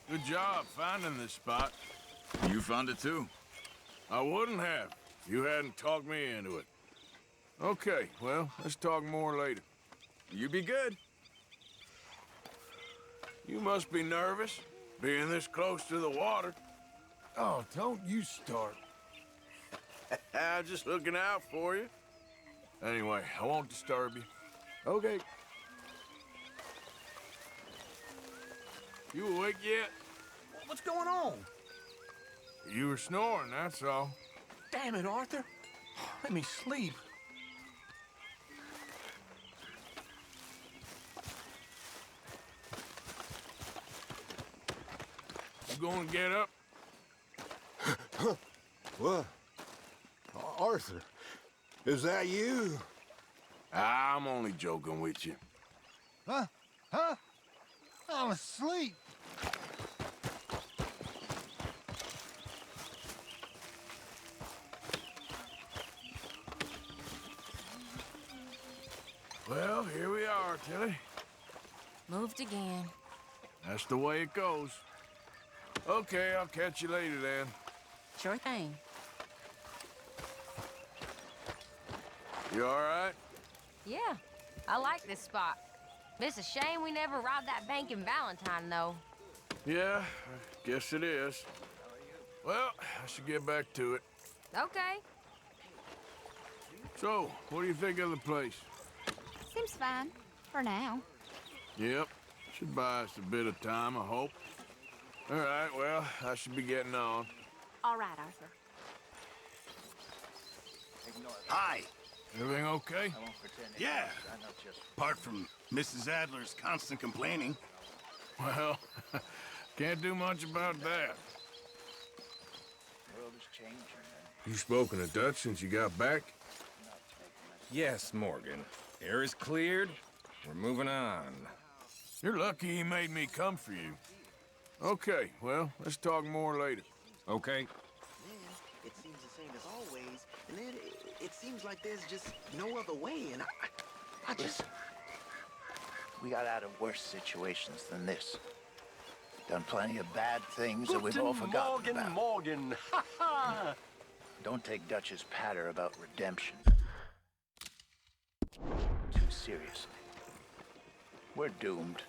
Good job finding this spot. You found it too? I wouldn't have if you hadn't talked me into it. Okay, well, let's talk more later. You be good. You must be nervous, being this close to the water. Oh, don't you start. I'm just looking out for you. Anyway, I won't disturb you. Okay. You awake yet? What's going on? You were snoring, that's all. Damn it, Arthur. Let me sleep. You going to get up? What? Arthur, is that you? I'm only joking with you. Huh? Huh? I'm asleep. Well, here we are, Tilly. Moved again. That's the way it goes. Okay, I'll catch you later then. Sure thing. You all right? Yeah, I like this spot. It's a shame we never robbed that bank in Valentine, though. Yeah, I guess it is. Well, I should get back to it. Okay. So, what do you think of the place? Seems fine. For now. Yep, should buy us a bit of time, I hope. All right, well, I should be getting on. All right, Arthur. Hi. Everything okay? Yeah. Apart from Mrs. Adler's constant complaining. Well, can't do much about that. You spoken to Dutch since you got back? Yes, Morgan. Air is cleared. We're moving on. You're lucky he made me come for you. Okay, well, let's talk more later. Okay. It seems the same as always, and then it seems like there's just no other way, and I just... We got out of worse situations than this. Done plenty of bad things that we've all forgotten about. Morgan. Ha ha! Don't take Dutch's patter about redemption too seriously. We're doomed.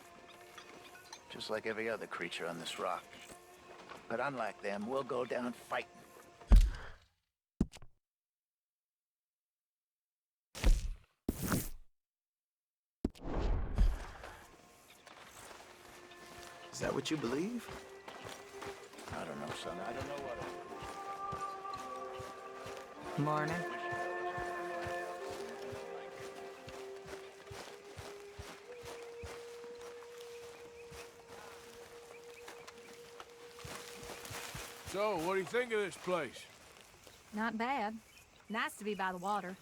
Just like every other creature on this rock. But unlike them, we'll go down fighting. Is that what you believe? I don't know, son. I don't know what. Morning. So, what do you think of this place? Not bad. Nice to be by the water.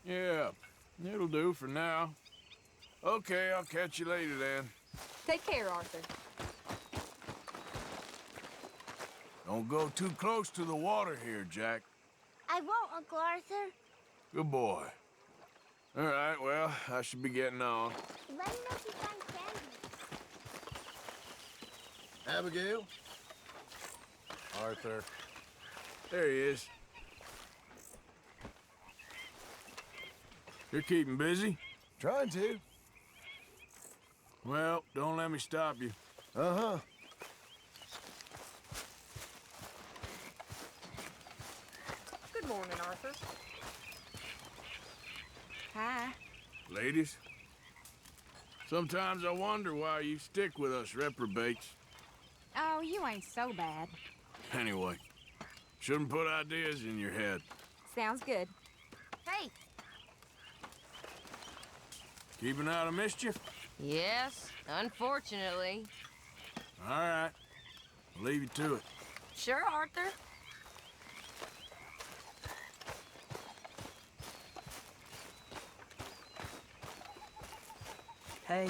Yeah, it'll do for now. Okay, I'll catch you later then. Take care, Arthur. Don't go too close to the water here, Jack. I won't, Uncle Arthur. Good boy. All right, well, I should be getting on. Let me know if you find candy. Abigail? Arthur. There he is. You're keeping busy? Trying to. Well, don't let me stop you. Uh-huh. Good morning, Arthur. Hi. Ladies, sometimes I wonder why you stick with us reprobates. Oh, you ain't so bad. Anyway, shouldn't put ideas in your head. Sounds good. Hey. Keeping out of mischief? Yes, unfortunately. All right. I'll leave you to it. Sure, Arthur. Hey.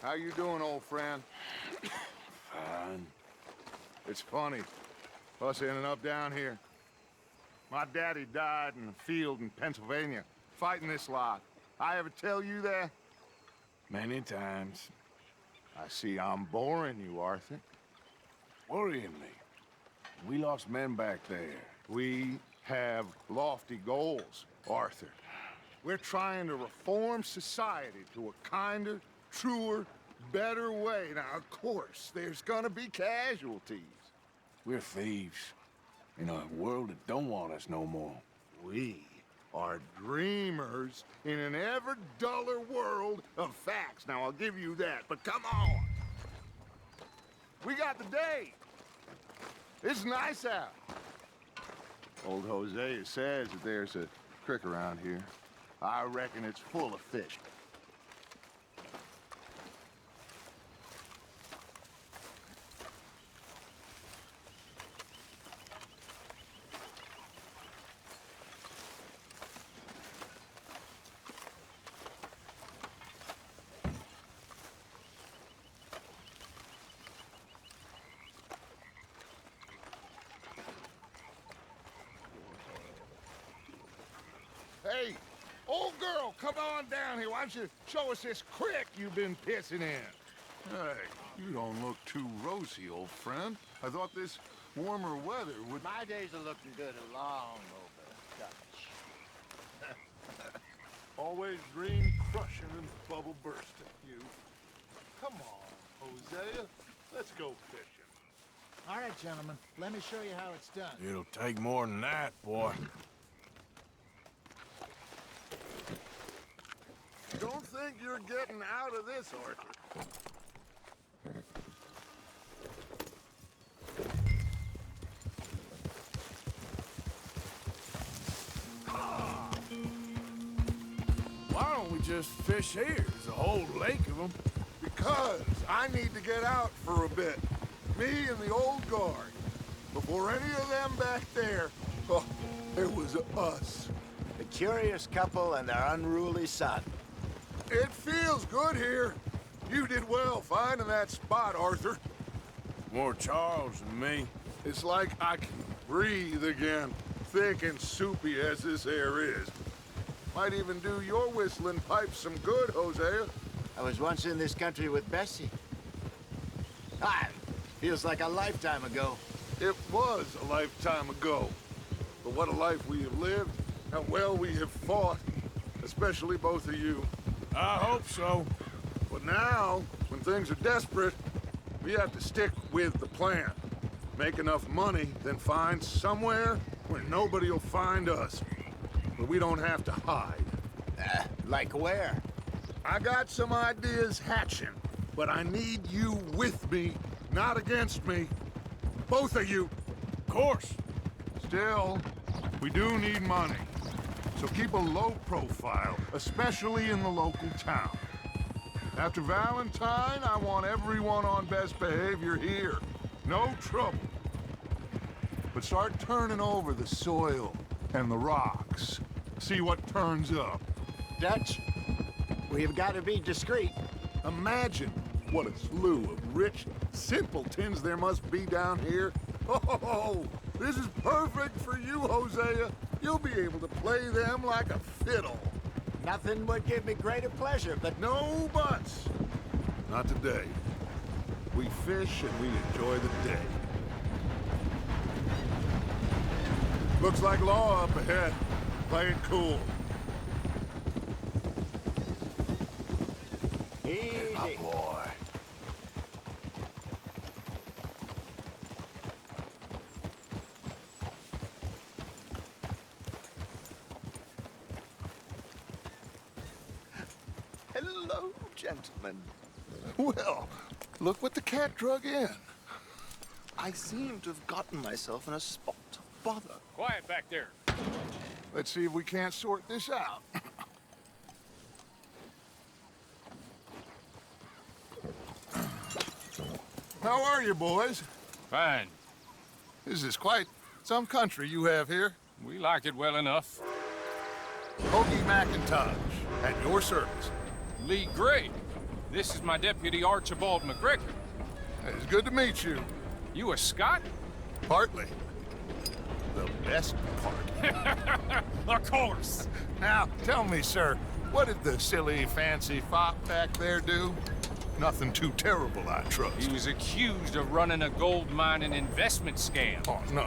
How you doing, old friend? Fine. It's funny, us ending up down here. My daddy died in a field in Pennsylvania, fighting this lot. I ever tell you that? Many times. I see I'm boring you, Arthur. Worrying me. We lost men back there. We have lofty goals, Arthur. We're trying to reform society to a kinder, truer, better way. Now, of course, there's gonna be casualties. We're thieves. In a world that don't want us no more. We are dreamers in an ever duller world of facts. Now, I'll give you that, but come on. We got the day. It's nice out. Old Hosea says that there's a creek around here. I reckon it's full of fish. Hey, old girl, come on down here. Why don't you show us this creek you've been pissing in? Hey, you don't look too rosy, old friend. I thought this warmer weather would... My days are looking good along over Dutch. Always dream crushing and bubble bursting, you. Come on, Hosea. Let's go fishing. All right, gentlemen. Let me show you how it's done. It'll take more than that, boy. Don't think you're getting out of this, Arthur. Why don't we just fish here? There's a whole lake of them. Because I need to get out for a bit. Me and the old guard. Before any of them back there, oh, it was us. The curious couple and their unruly son. It feels good here. You did well finding that spot, Arthur. More Charles than me. It's like I can breathe again, thick and soupy as this air is. Might even do your whistling pipes some good, Hosea. I was once in this country with Bessie. Feels like a lifetime ago. It was a lifetime ago. But what a life we have lived, how well we have fought, especially both of you. I hope so. But now, when things are desperate, we have to stick with the plan. Make enough money, then find somewhere where nobody will find us. Where we don't have to hide. Like where? I got some ideas hatching, but I need you with me, not against me. Both of you. Of course. Still, we do need money. So keep a low profile, especially in the local town. After Valentine, I want everyone on best behavior here. No trouble. But start turning over the soil and the rocks. See what turns up. Dutch, we've got to be discreet. Imagine what a slew of rich simpletons there must be down here. Oh, this is perfect for you, Hosea. You'll be able to play them like a fiddle. Nothing would give me greater pleasure, but... No buts. Not today. We fish and we enjoy the day. Looks like law up ahead. Play it cool. Easy. My boy. Hello, gentlemen. Well, look what the cat drug in. I seem to have gotten myself in a spot of bother. Quiet back there. Let's see if we can't sort this out. How are you, boys? Fine. This is quite some country you have here. We like it well enough. Hoagie McIntosh, at your service. Lee Gray. This is my deputy, Archibald McGregor. It's good to meet you. You a Scot? Partly. The best part. Of course. Now, tell me, sir, what did the silly, fancy fop back there do? Nothing too terrible, I trust. He was accused of running a gold mining investment scam. Oh, no.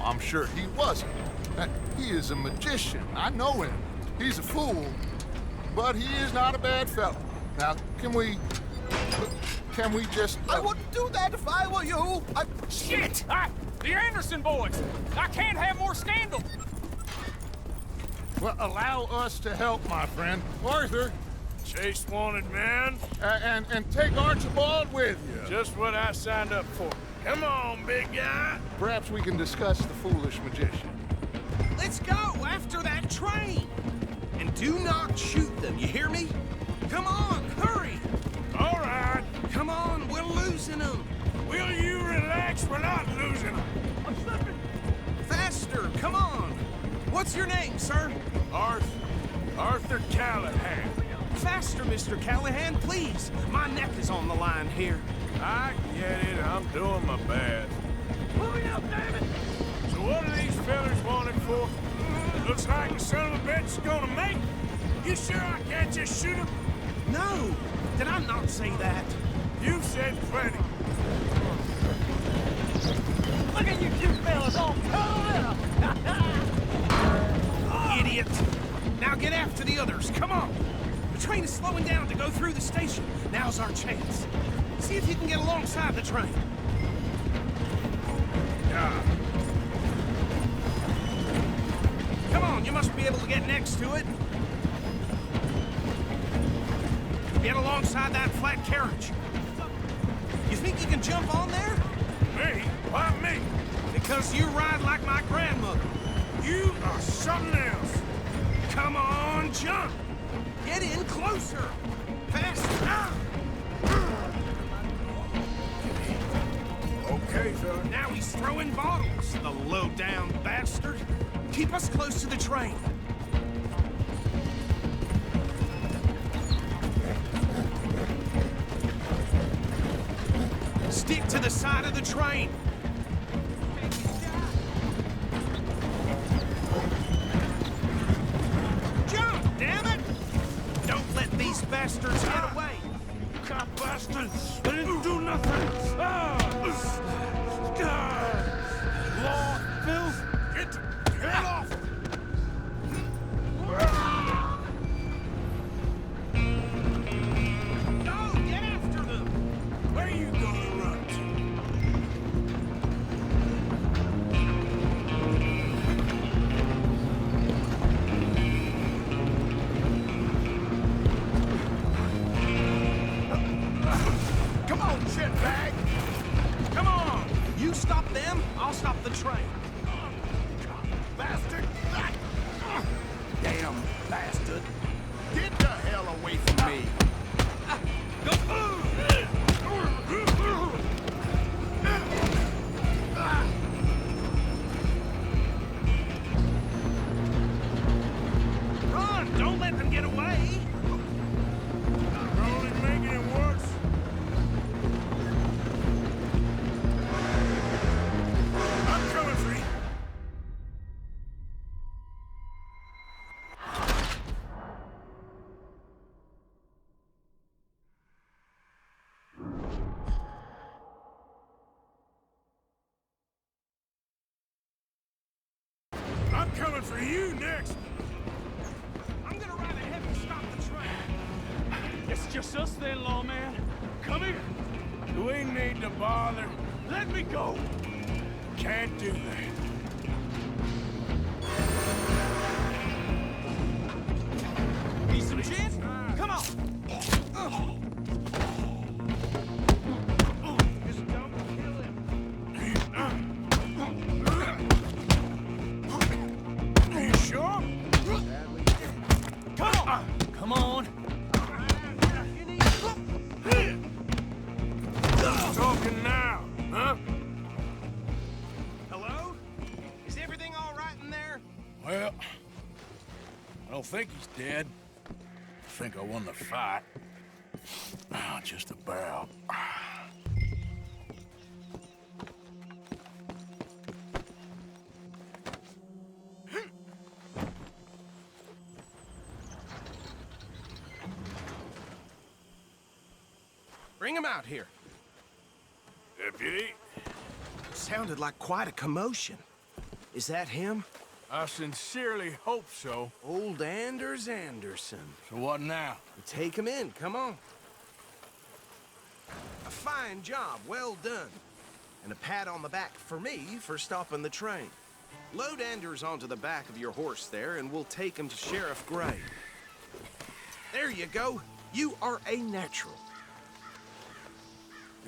I'm sure he wasn't. He is a magician. I know him. He's a fool, but he is not a bad fellow. Now, can we just... I wouldn't do that if I were you. Shit! The Anderson boys! I can't have more scandal! Well, allow us to help, my friend. Arthur, Chase wanted man. and take Archibald with you. Just what I signed up for. Come on, big guy. Perhaps we can discuss the foolish magician. Let's go after that train! And do not shoot them, you hear me? Come on, hurry! All right. Come on, we're losing them! Will you relax? We're not losing them. I'm slipping! Faster, come on! What's your name, sir? Arthur Callahan. Faster, Mr. Callahan, please! My neck is on the line here. I get it. I'm doing my best. Hurry up, damn it! So what are these fellas wanted for? Looks like the son of a bitch is gonna make it. You sure I can't just shoot him? No! Did I not say that? You said plenty. Look at you two fellas all curled up. Idiot! Now get after the others, come on! The train is slowing down to go through the station. Now's our chance. See if you can get alongside the train. Come on, you must be able to get next to it. Get alongside that flat carriage. You think you can jump on there? Me? Why me? Because you ride like my grandmother. You are something else. Come on, jump! Get in closer! Faster! Okay, fella. Now he's throwing bottles, the low-down bastard. Keep us close to the train. Stick to the side of the train. Jump, damn it! Don't let these bastards get away. Cop bastards! They didn't do nothing! Law, filth! Get off! Go, get after them! Where you gonna run to? Come on, shitbag! Come on! You stop them, I'll stop the train. Bastard! Damn bastard. Get the hell away from me. Run! Don't let them get away! You're only making it worse. I'm coming for you. I'm coming for you next. I'm gonna ride ahead and stop the train. It's just us then, lawman. Come here. Do we need to bother? Let me go. Can't do that. Need some gin? Come on! Just don't kill him. Are you sure? Come on. Come on. Talking now, huh? Hello? Is everything all right in there? Well, I don't think he's dead. I think I won the fight. Oh, just about. Bring him out here. Deputy? Sounded like quite a commotion. Is that him? I sincerely hope so. Old Anders Anderson. So what now? Take him in, come on. A fine job, well done. And a pat on the back for me for stopping the train. Load Anders onto the back of your horse there, and we'll take him to Sheriff Gray. There you go. You are a natural.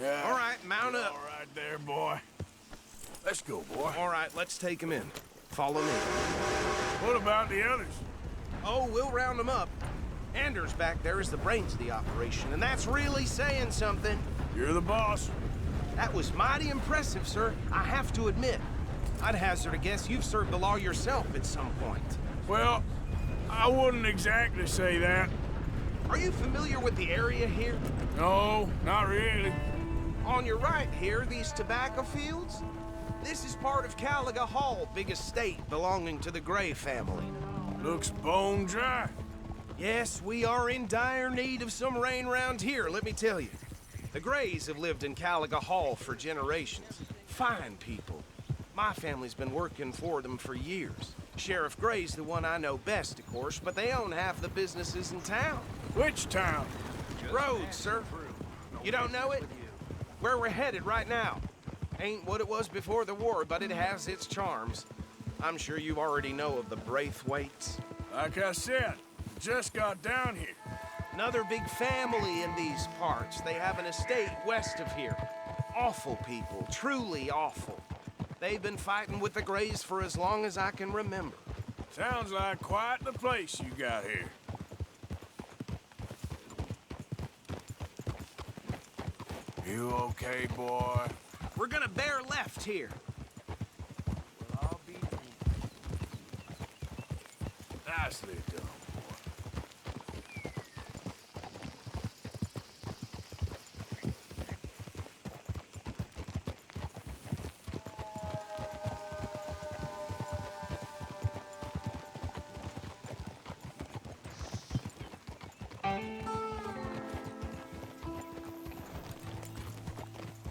Yeah. All right, mount up. All right there, boy. Let's go, boy. All right, let's take him in. Follow me. What about the others? Oh, we'll round them up. Anders back there is the brains of the operation, and that's really saying something. You're the boss. That was mighty impressive, sir. I have to admit. I'd hazard a guess you've served the law yourself at some point. Well, I wouldn't exactly say that. Are you familiar with the area here? No, not really. On your right here, these tobacco fields? This is part of Caliga Hall, big estate belonging to the Gray family. Looks bone dry. Yes, we are in dire need of some rain round here, let me tell you. The Grays have lived in Caliga Hall for generations. Fine people. My family's been working for them for years. Sheriff Gray's the one I know best, of course, but they own half the businesses in town. Which town? Rhodes, sir. You don't know it? Where we're headed right now. Ain't what it was before the war, but it has its charms. I'm sure you already know of the Braithwaites. Like I said, just got down here. Another big family in these parts. They have an estate west of here. Awful people, truly awful. They've been fighting with the Grays for as long as I can remember. Sounds like quite the place you got here. You okay, boy? We're gonna bear left here. Well, I'll be... Nicely done, boy.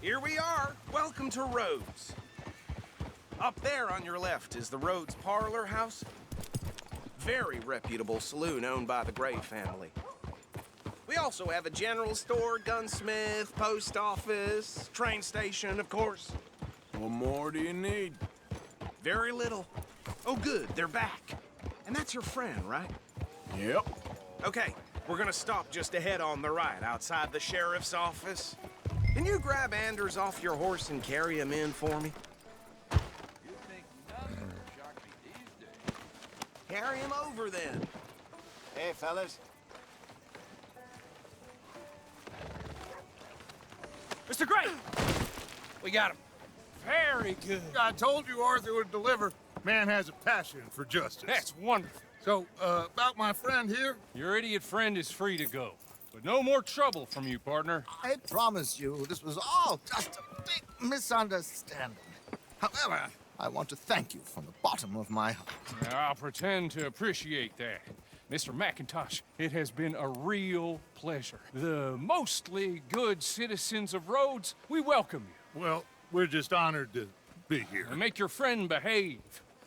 Here we are. Welcome to Rhodes. Up there on your left is the Rhodes Parlor House. Very reputable saloon owned by the Gray family. We also have a general store, gunsmith, post office, train station, of course. What more do you need? Very little. Oh, good, they're back. And that's your friend, right? Yep. Okay, we're gonna stop just ahead on the right, outside the sheriff's office. Can you grab Anders off your horse and carry him in for me? Carry him over, then. Hey, fellas. Mr. Gray! We got him. Very good. I told you Arthur would deliver. Man has a passion for justice. That's wonderful. So, about my friend here? Your idiot friend is free to go. But no more trouble from you, partner. I promise you, this was all just a big misunderstanding. However, I want to thank you from the bottom of my heart. I'll pretend to appreciate that. Mr. McIntosh, it has been a real pleasure. The mostly good citizens of Rhodes, we welcome you. Well, we're just honored to be here. And make your friend behave.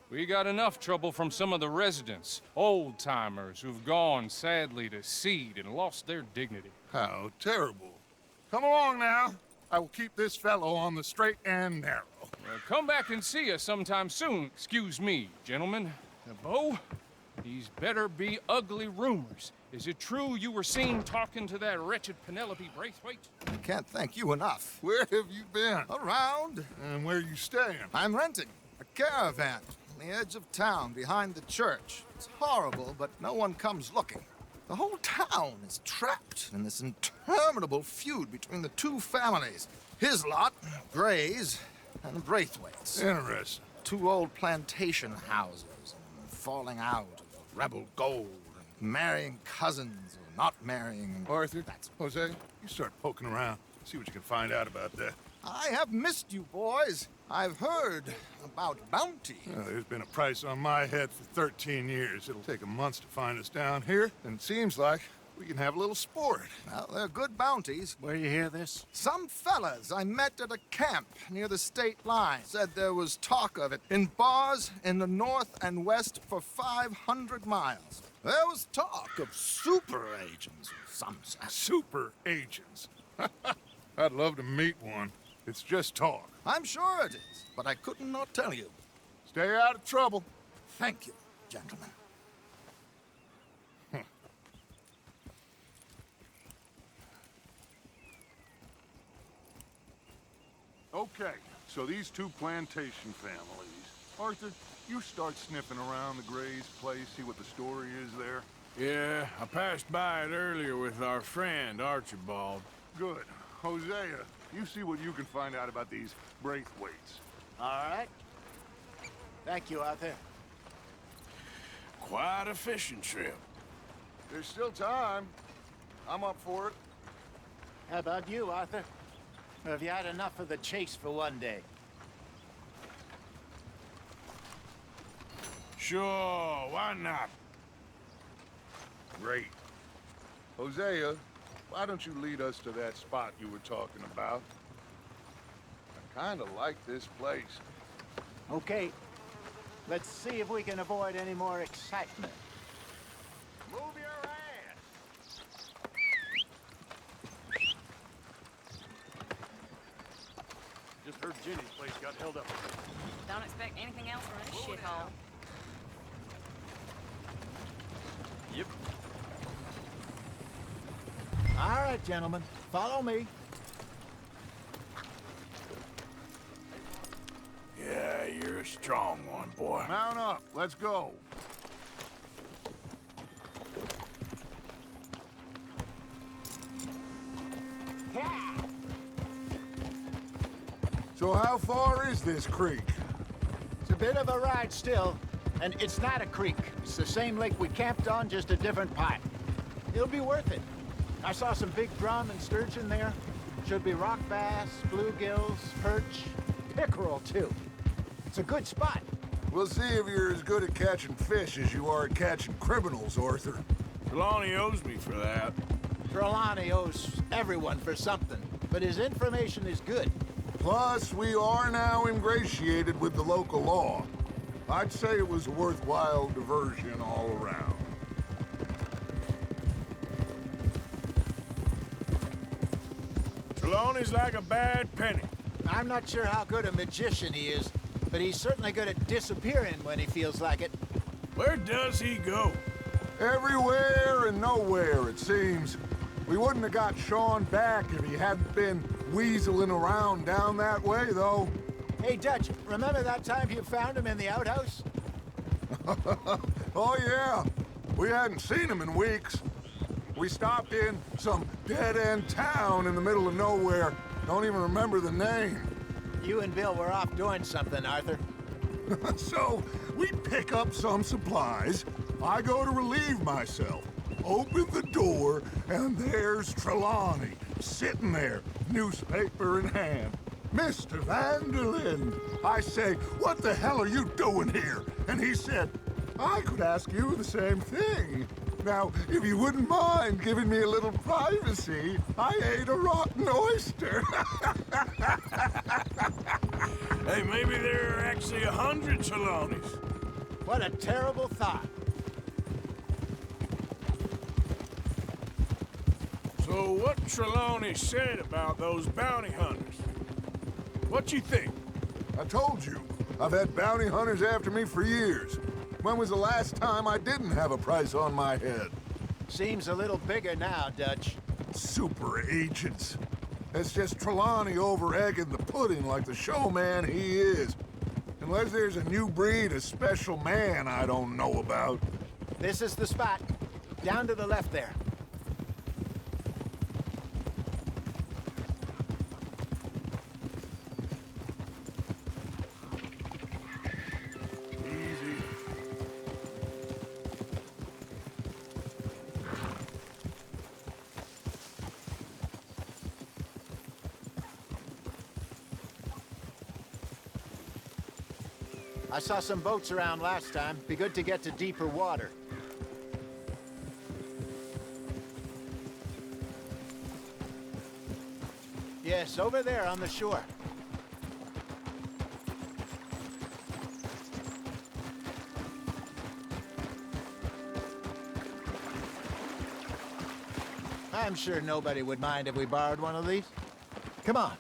We got enough trouble from some of the residents, old-timers who've gone, sadly, to seed and lost their dignity. How terrible. Come along now. I will keep this fellow on the straight and narrow. Come back and see us sometime soon. Excuse me, gentlemen. Bo, these better be ugly rumors. Is it true you were seen talking to that wretched Penelope Braithwaite? I can't thank you enough. Where have you been? Around. And where you staying? I'm renting a caravan on the edge of town behind the church. It's horrible, but no one comes looking. The whole town is trapped in this interminable feud between the two families. His lot, Gray's, and the Braithwaites. Interesting. Two old plantation houses, and falling out of rebel gold, and marrying cousins or not marrying. Arthur, That's Jose, You start poking around, see what you can find out about that. I have missed you, boys. I've heard about bounty. There's been a price on my head for 13 years. It'll take a month to find us down here, and it seems like we can have a little sport. Well, they're good bounties. Where you hear this? Some fellas I met at a camp near the state line said there was talk of it in bars in the north and west for 500 miles. There was talk of super agents of some sort. Super agents. I'd love to meet one. It's just talk. I'm sure it is, but I couldn't not tell you. Stay out of trouble. Thank you, gentlemen. Okay, so these two plantation families. Arthur, you start sniffing around the Gray's place, see what the story is there. Yeah, I passed by it earlier with our friend, Archibald. Good. Hosea, you see what you can find out about these Braithwaites. All right. Thank you, Arthur. Quite a fishing trip. There's still time. I'm up for it. How about you, Arthur? Or have you had enough of the chase for one day? Sure, why not? Great. Hosea, why don't you lead us to that spot you were talking about? I kind of like this place. Okay. Let's see if we can avoid any more excitement. Move your ass! Just heard Jenny's place got held up. Don't expect anything else from this shithole. Yep. All right, gentlemen. Follow me. Yeah, you're a strong one, boy. Mount up. Let's go. So how far is this creek? It's a bit of a ride still, and it's not a creek. It's the same lake we camped on, just a different pipe. It'll be worth it. I saw some big drum and sturgeon there. Should be rock bass, bluegills, perch, pickerel too. It's a good spot. We'll see if you're as good at catching fish as you are at catching criminals, Arthur. Trelawney owes me for that. Trelawney owes everyone for something, but his information is good. Plus, we are now ingratiated with the local law. I'd say it was a worthwhile diversion all around. Trelawney's like a bad penny. I'm not sure how good a magician he is, but he's certainly good at disappearing when he feels like it. Where does he go? Everywhere and nowhere, it seems. We wouldn't have got Sean back if he hadn't been weaseling around down that way, though. Hey, Dutch, remember that time you found him in the outhouse? Oh, yeah. We hadn't seen him in weeks. We stopped in some dead-end town in the middle of nowhere. Don't even remember the name. You and Bill were off doing something, Arthur. So, we pick up some supplies. I go to relieve myself. Open the door, and there's Trelawney, sitting there, newspaper in hand. Mr. Vanderlyn. I say, what the hell are you doing here? And he said, I could ask you the same thing. Now, if you wouldn't mind giving me a little privacy, I ate a rotten oyster. Hey, maybe there are actually 100 Trelawneys. What a terrible thought. So what Trelawney said about those bounty hunters? What you think? I told you, I've had bounty hunters after me for years. When was the last time I didn't have a price on my head? Seems a little bigger now, Dutch. Super agents. It's just Trelawney over-egging the pudding like the showman he is. Unless there's a new breed of special man I don't know about. This is the spot. Down to the left there. I saw some boats around last time. Be good to get to deeper water. Yes, over there on the shore. I'm sure nobody would mind if we borrowed one of these. Come on.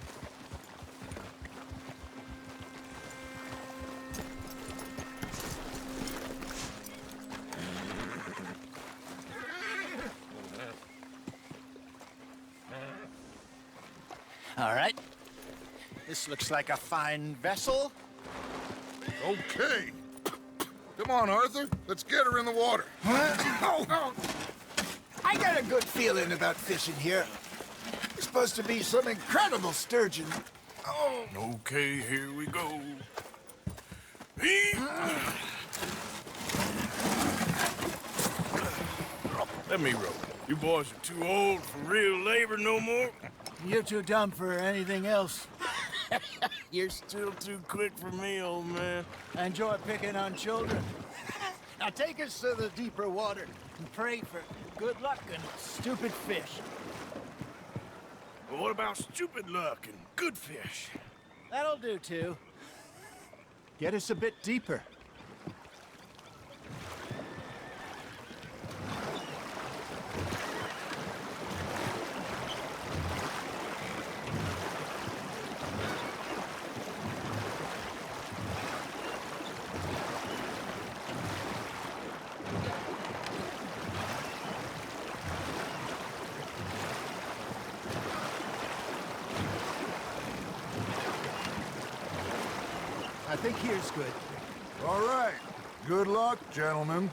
All right. This looks like a fine vessel. Okay. Come on, Arthur. Let's get her in the water. Oh. I got a good feeling about fishing here. It's supposed to be some incredible sturgeon. Oh. Okay, here we go. Let me row. You boys are too old for real labor no more. You're too dumb for anything else. You're still too quick for me, old man. I enjoy picking on children. Now take us to the deeper water and pray for good luck and stupid fish. Well, what about stupid luck and good fish? That'll do, too. Get us a bit deeper. I think here's good. All right. Good luck, gentlemen.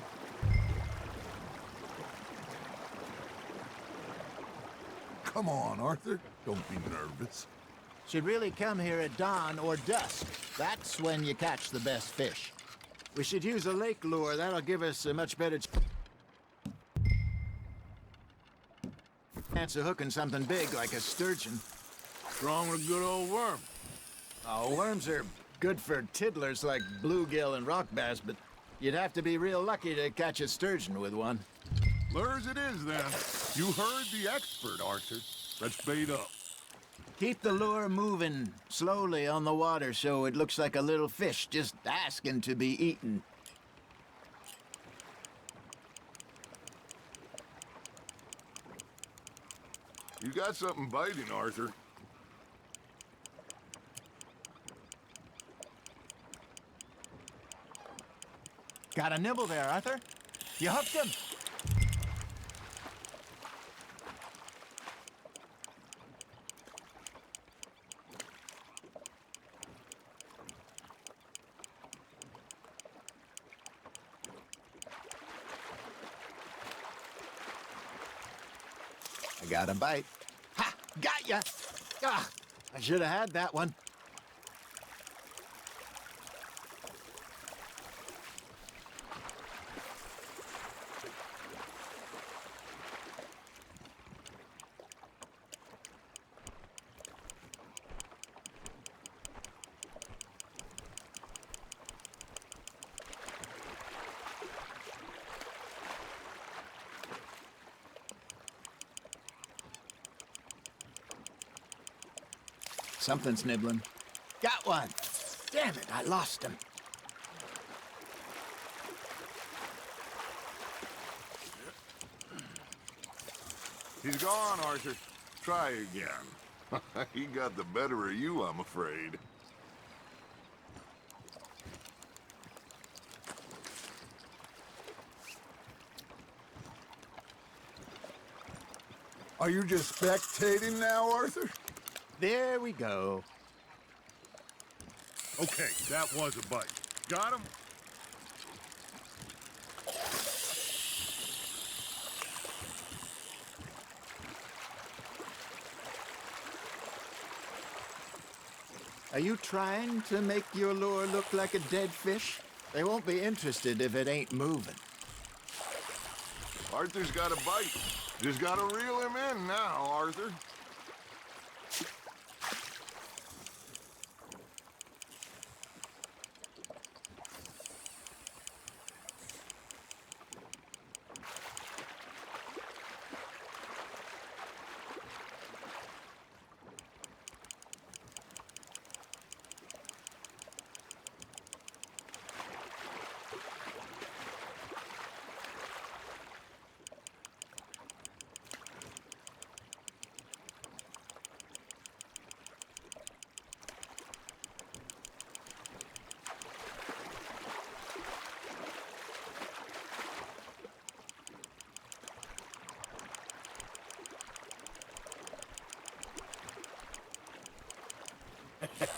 Come on, Arthur. Don't be nervous. Should really come here at dawn or dusk. That's when you catch the best fish. We should use a lake lure. That'll give us a much better chance of hooking something big like a sturgeon. Strong with a good old worm. Oh, worms are good for tiddlers like bluegill and rock bass, but you'd have to be real lucky to catch a sturgeon with one. Lures it is, then. You heard the expert, Arthur. Let's bait up. Keep the lure moving slowly on the water so it looks like a little fish just asking to be eaten. You got something biting, Arthur. Got a nibble there, Arthur. You hooked him. I got a bite. Ha! Got ya! Ah, I should have had that one. Something's nibbling. Got one. Damn it, I lost him. He's gone, Arthur. Try again. He got the better of you, I'm afraid. Are you just spectating now, Arthur? There we go. Okay, that was a bite. Got him? Are you trying to make your lure look like a dead fish? They won't be interested if it ain't moving. Arthur's got a bite. Just gotta reel him in now, Arthur.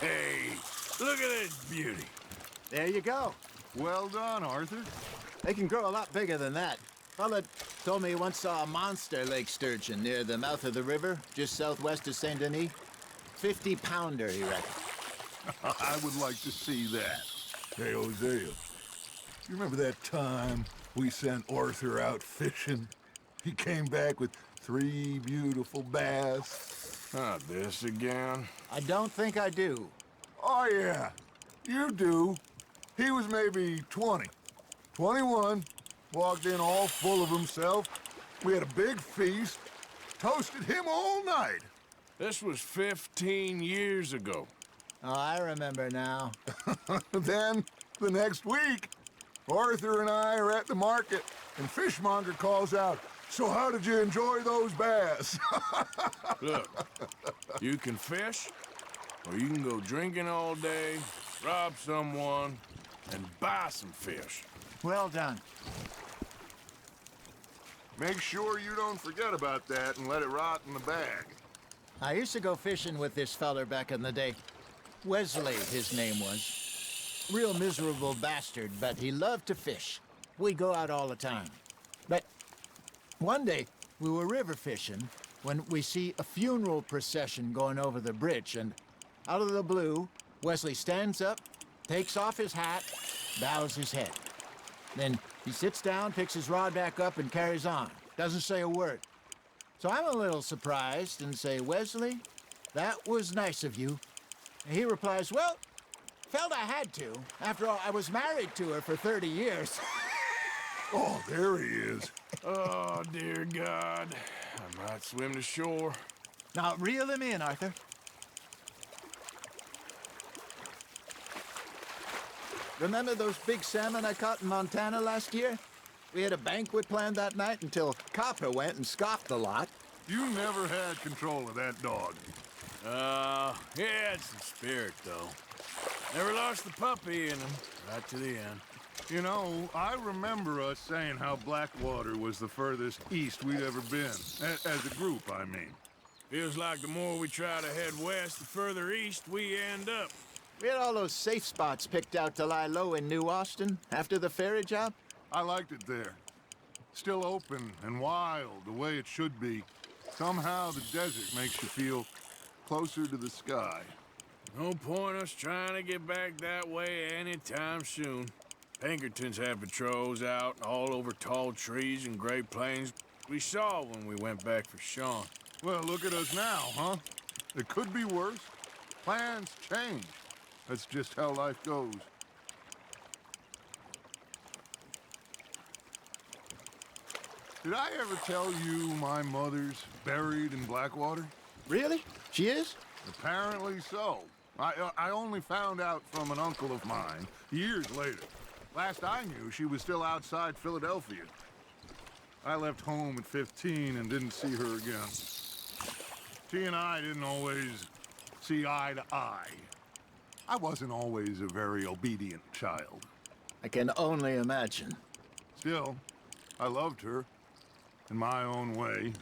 Hey, look at this beauty. There you go. Well done, Arthur. They can grow a lot bigger than that. Fella told me he once saw a monster lake sturgeon near the mouth of the river, just southwest of Saint Denis. 50-pounder, he reckoned. I would like to see that. Hey, Hosea, you remember that time we sent Arthur out fishing? He came back with 3 beautiful bass. Not this again. I don't think I do. Oh, yeah, you do. He was maybe 20, 21, walked in all full of himself. We had a big feast, toasted him all night. This was 15 years ago. Oh, I remember now. Then, the next week, Arthur and I are at the market, and Fishmonger calls out, "So how did you enjoy those bass?" Look, you can fish, or you can go drinking all day, rob someone, and buy some fish. Well done. Make sure you don't forget about that and let it rot in the bag. I used to go fishing with this feller back in the day. Wesley, his name was. Real miserable bastard, but he loved to fish. We go out all the time. But one day, we were river fishing when we see a funeral procession going over the bridge, and out of the blue, Wesley stands up, takes off his hat, bows his head. Then he sits down, picks his rod back up, and carries on. Doesn't say a word. So I'm a little surprised and say, "Wesley, that was nice of you." And he replies, "Well, felt I had to. After all, I was married to her for 30 years. Oh, there he is. Oh, dear God. I might swim to shore. Now, reel him in, Arthur. Remember those big salmon I caught in Montana last year? We had a banquet planned that night until Copper went and scoffed a lot. You never had control of that dog. He had some spirit, though. Never lost the puppy in him, right to the end. You know, I remember us saying how Blackwater was the furthest east we'd ever been. As a group, I mean. Feels like the more we try to head west, the further east we end up. We had all those safe spots picked out to lie low in New Austin after the ferry job. I liked it there. Still open and wild, the way it should be. Somehow the desert makes you feel closer to the sky. No point us trying to get back that way anytime soon. Pinkertons had patrols out all over tall trees and Great Plains. We saw when we went back for Sean. Well, look at us now, huh? It could be worse. Plans change. That's just how life goes. Did I ever tell you my mother's buried in Blackwater? Really? She is? Apparently so. I only found out from an uncle of mine years later. Last I knew, she was still outside Philadelphia. I left home at 15 and didn't see her again. She and I didn't always see eye to eye. I wasn't always a very obedient child. I can only imagine. Still, I loved her in my own way,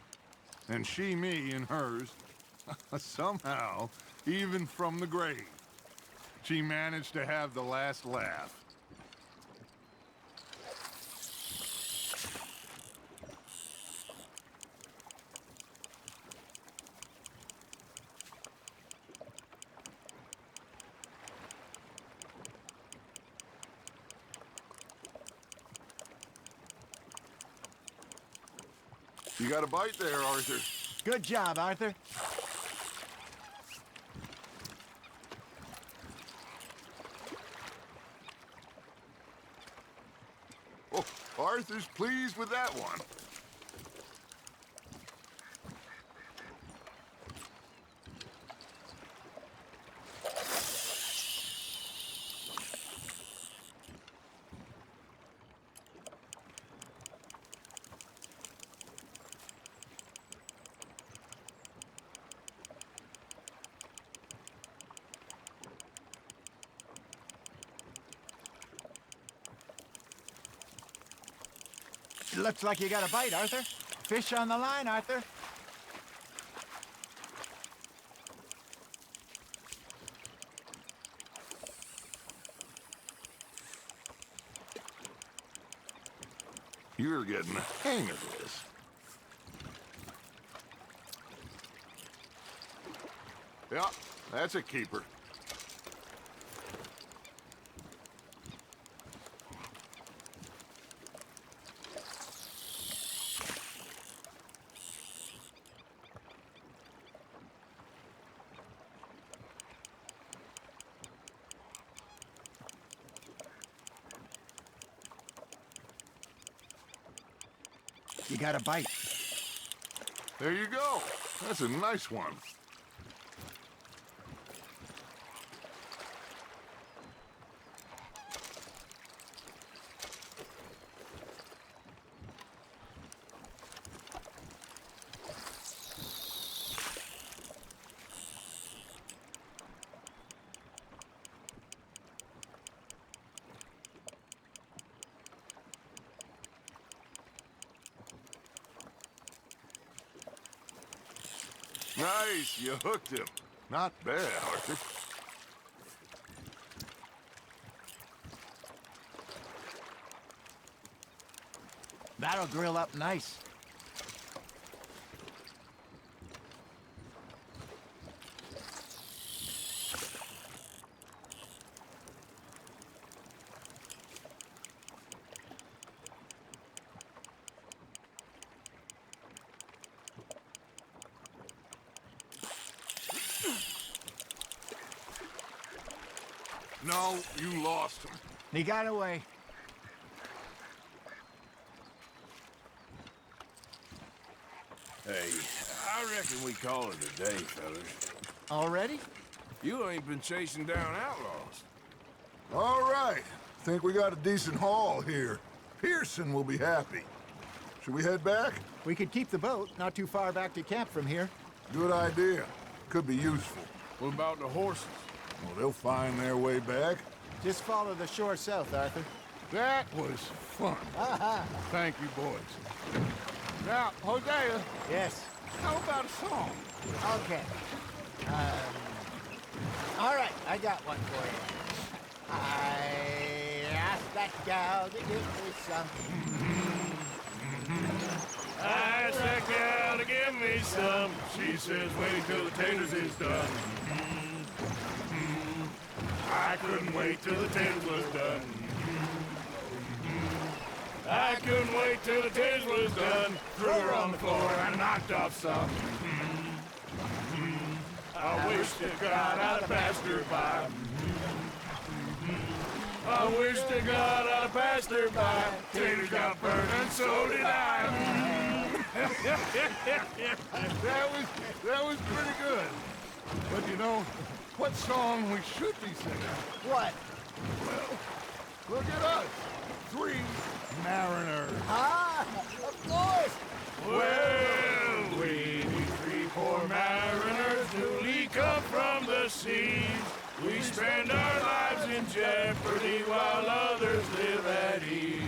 and she me in hers. Somehow, even from the grave, she managed to have the last laugh. You got a bite there, Arthur. Good job, Arthur. Oh, Arthur's pleased with that one. Looks like you got a bite, Arthur. Fish on the line, Arthur. You're getting the hang of this. Yeah, that's a keeper. You got a bite. There you go. That's a nice one. Nice, you hooked him. Not bad, Arthur. That'll grill up nice. No, you lost him. He got away. Hey, I reckon we call it a day, fellas. Already? You ain't been chasing down outlaws. All right. Think we got a decent haul here. Pearson will be happy. Should we head back? We could keep the boat not too far back to camp from here. Good idea. Could be useful. What about the horses? Well, they'll find their way back. Just follow the shore south, Arthur. That was fun. Thank you, boys. Now, Hosea. Yes. How about a song? Okay. All right, I got one for you. I asked that gal to give me some. I asked that gal to give me some. She says, wait till the taters is done. I couldn't wait till the taters was done. I couldn't wait till the taters was done. Threw her on the floor and knocked off some. I wish to God I'd have passed her by. I wish to God I'd have passed her by. Taters got burned and so did I. That was pretty good. But you know, what song we should be singing? What? Well, look at us. 3 mariners. Ah, of course. Well, we 3 poor mariners newly come from the seas. We spend our lives in jeopardy while others live at ease.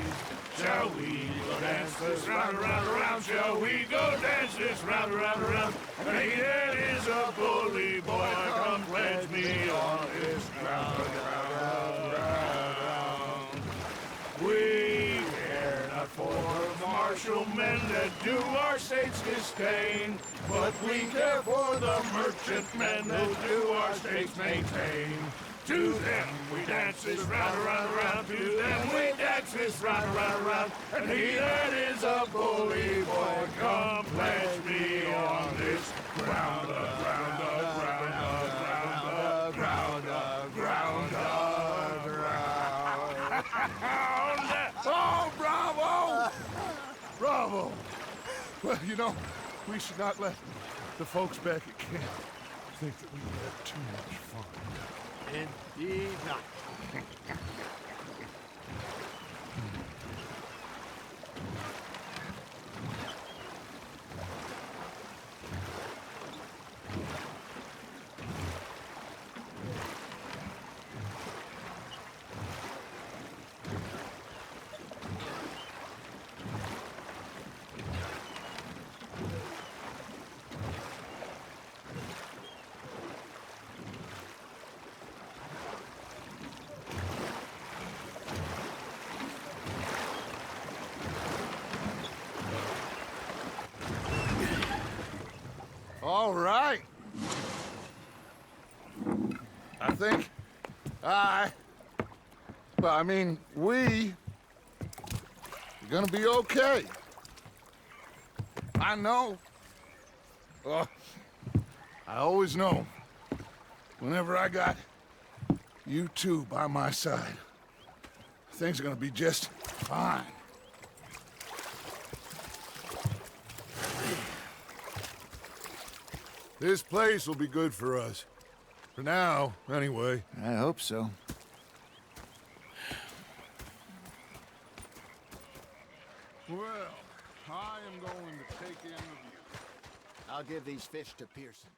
Shall we go dance this round, around, around? Shall we go dance this round, around, around? Hey, that is a bully boy. Come pledge me on this ground, ground, ground. We care not for the martial men that do our state's disdain, but we care for the merchantmen that do our state's maintain. To them we dance this round, around, around. To them we dance this round, around, around. And he that is a bully boy, come pledge me on this ground, ground, ground, ground, ground, ground, ground. Oh, bravo! Bravo! Well, you know, we should not let the folks back at camp think that we had too much fun. Indeed not. all right. I think we're gonna be okay. I know. Oh, I always know. Whenever I got you two by my side, things are gonna be just fine. This place will be good for us. For now, anyway. I hope so. Well, I am going to take in the view. I'll give these fish to Pearson.